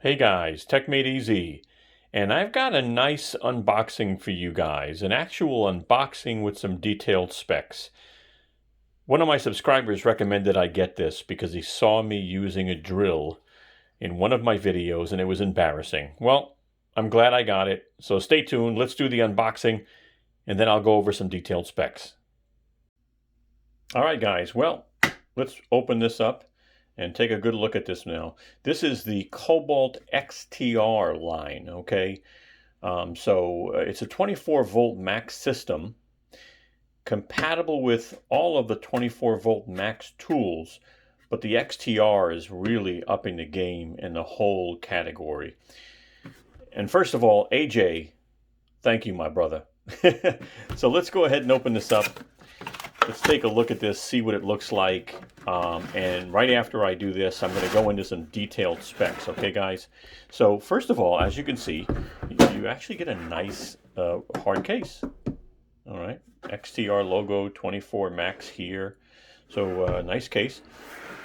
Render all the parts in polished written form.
Hey guys, Tech Made Easy, and I've got a nice unboxing for you guys, an actual unboxing with some detailed specs. One of my subscribers recommended I get this because he saw me using a drill in one of my videos and it was embarrassing. Well, I'm glad I got it, so stay tuned, let's do the unboxing, and then I'll go over some detailed specs. Alright guys, well, let's open this up and take a good look at this now. This is the Kobalt XTR line, okay? It's a 24 volt max system, compatible with all of the 24 volt max tools, but the XTR is really upping the game in the whole category. And first of all, AJ, thank you, my brother. So let's go ahead and open this up. Let's take a look at this, see what it looks like, and right after I do this, I'm going to go into some detailed specs, okay guys? So first of all, as you can see, you actually get a nice hard case. All right, XTR logo 24 Max here, so nice case.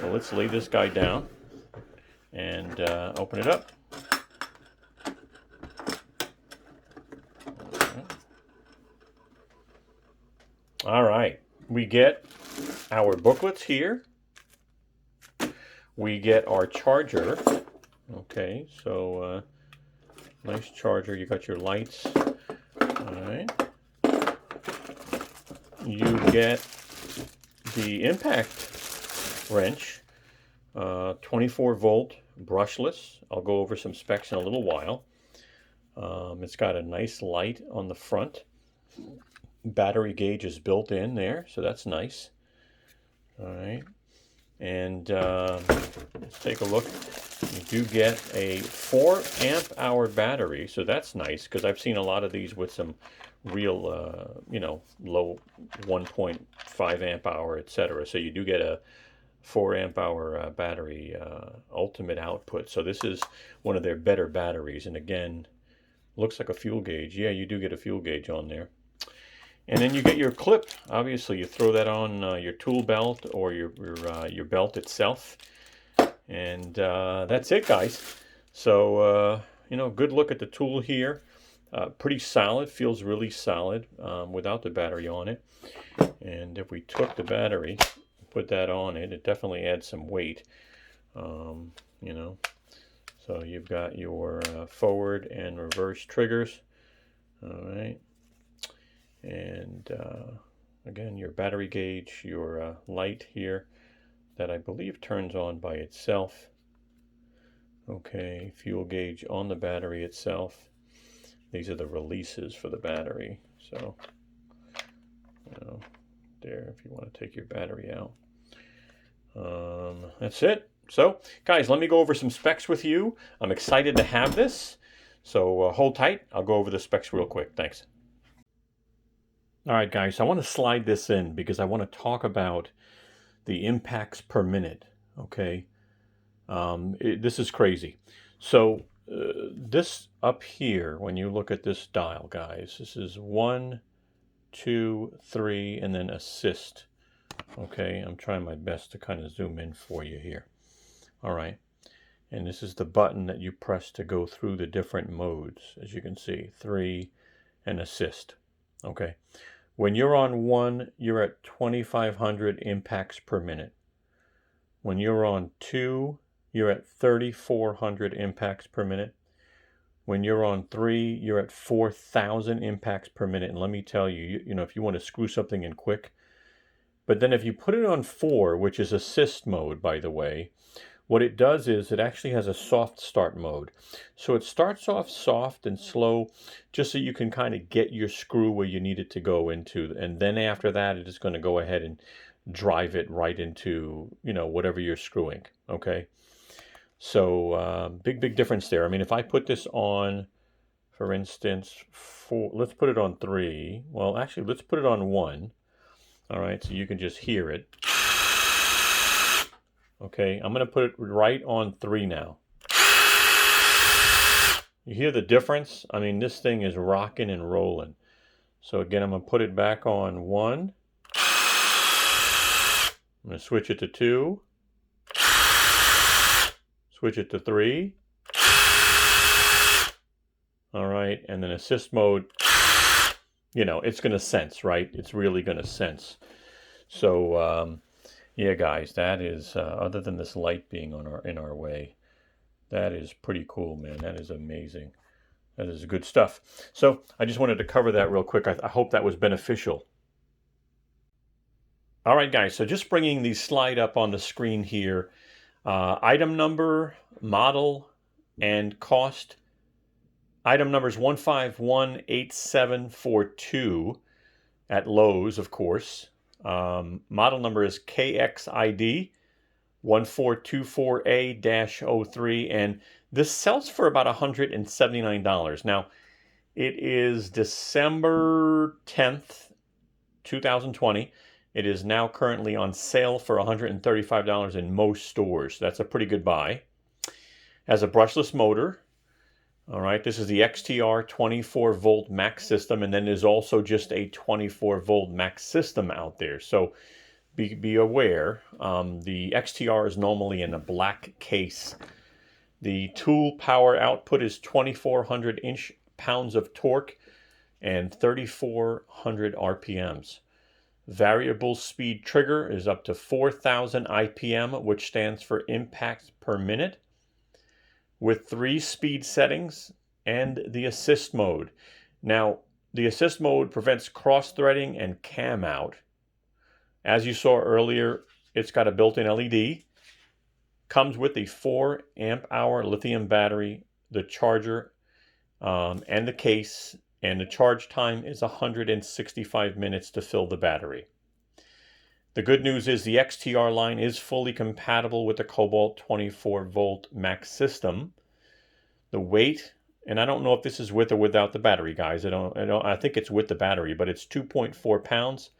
So let's lay this guy down and open it up. All right. We get our booklets here. We get our charger. Okay, so nice charger. You got your lights. All right. You get the impact wrench, 24 volt brushless. I'll go over some specs in a little while. It's got a nice light on the front. Battery gauge is built in there, so that's nice. All right, and let's take a look. You do get a 4 amp hour battery, so that's nice because I've seen a lot of these with some real, low 1.5 amp hour, etc. So you do get a 4 amp hour battery ultimate output. So this is one of their better batteries, and again, looks like a fuel gauge. Yeah, you do get a fuel gauge on there. And then you get your clip. Obviously, you throw that on your tool belt or your belt itself. And that's it, guys. So, good look at the tool here. Pretty solid, feels really solid without the battery on it. And if we took the battery, put that on it, it definitely adds some weight, So you've got your forward and reverse triggers. All right. And again, your battery gauge, your light here that I believe turns on by itself. Okay, fuel gauge on the battery itself. These are the releases for the battery. So, there, if you want to take your battery out. That's it. So, guys, let me go over some specs with you. I'm excited to have this. So hold tight. I'll go over the specs real quick. Thanks. All right, guys, I want to slide this in because I want to talk about the impacts per minute, okay? This is crazy. So this up here, when you look at this dial, guys, this is 1, 2, 3, and then assist, okay? I'm trying my best to kind of zoom in for you here. All right, and this is the button that you press to go through the different modes, as you can see, 3 and assist, okay? When you're on 1, you're at 2,500 impacts per minute. When you're on 2, you're at 3,400 impacts per minute. When you're on 3, you're at 4,000 impacts per minute. And let me tell you, if you want to screw something in quick. But then if you put it on 4, which is assist mode, by the way, what it does is it actually has a soft start mode. So it starts off soft and slow just so you can kind of get your screw where you need it to go into. And then after that, it is going to go ahead and drive it right into, whatever you're screwing. Okay. So big difference there. I mean, if I put this on, for instance, let's put it on 3. Well, actually, let's put it on 1. All right. So you can just hear it. Okay, I'm going to put it right on 3 now. You hear the difference? I mean, this thing is rocking and rolling. So again, I'm going to put it back on 1. I'm going to switch it to 2. Switch it to 3. All right, and then assist mode, you know, it's going to sense, right? It's really going to sense. So, yeah, guys, that is, other than this light being in our way, that is pretty cool, man. That is amazing. That is good stuff. So I just wanted to cover that real quick. I hope that was beneficial. All right, guys, so just bringing the slide up on the screen here. Item number, model, and cost. Item number is 1518742 at Lowe's, of course. Model number is KXID 1424A-03, and this sells for about $179. Now, it is December 10th, 2020. It is now currently on sale for $135 in most stores. That's a pretty good buy. Has a brushless motor. All right, this is the XTR 24-volt max system, and then there's also just a 24-volt max system out there. So be aware, the XTR is normally in a black case. The tool power output is 2,400 pounds of torque and 3,400 RPMs. Variable speed trigger is up to 4,000 IPM, which stands for impacts per minute, with 3 speed settings and the assist mode. Now, the assist mode prevents cross-threading and cam out. As you saw earlier, it's got a built-in LED, comes with a 4 amp hour lithium battery, the charger, and the case, and the charge time is 165 minutes to fill the battery. The good news is the XTR line is fully compatible with the Kobalt 24-volt max system. The weight, and I don't know if this is with or without the battery, guys. I think it's with the battery, but it's 2.4 pounds.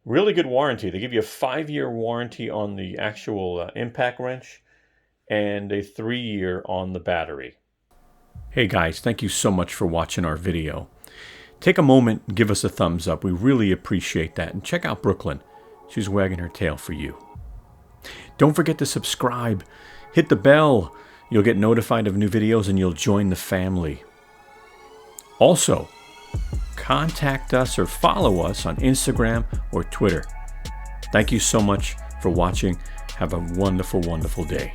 Really good warranty. They give you a 5-year warranty on the actual impact wrench and a 3-year on the battery. Hey guys, thank you so much for watching our video. Take a moment and give us a thumbs up. We really appreciate that. And check out Brooklyn. She's wagging her tail for you. Don't forget to subscribe. Hit the bell. You'll get notified of new videos and you'll join the family. Also, contact us or follow us on Instagram or Twitter. Thank you so much for watching. Have a wonderful, wonderful day.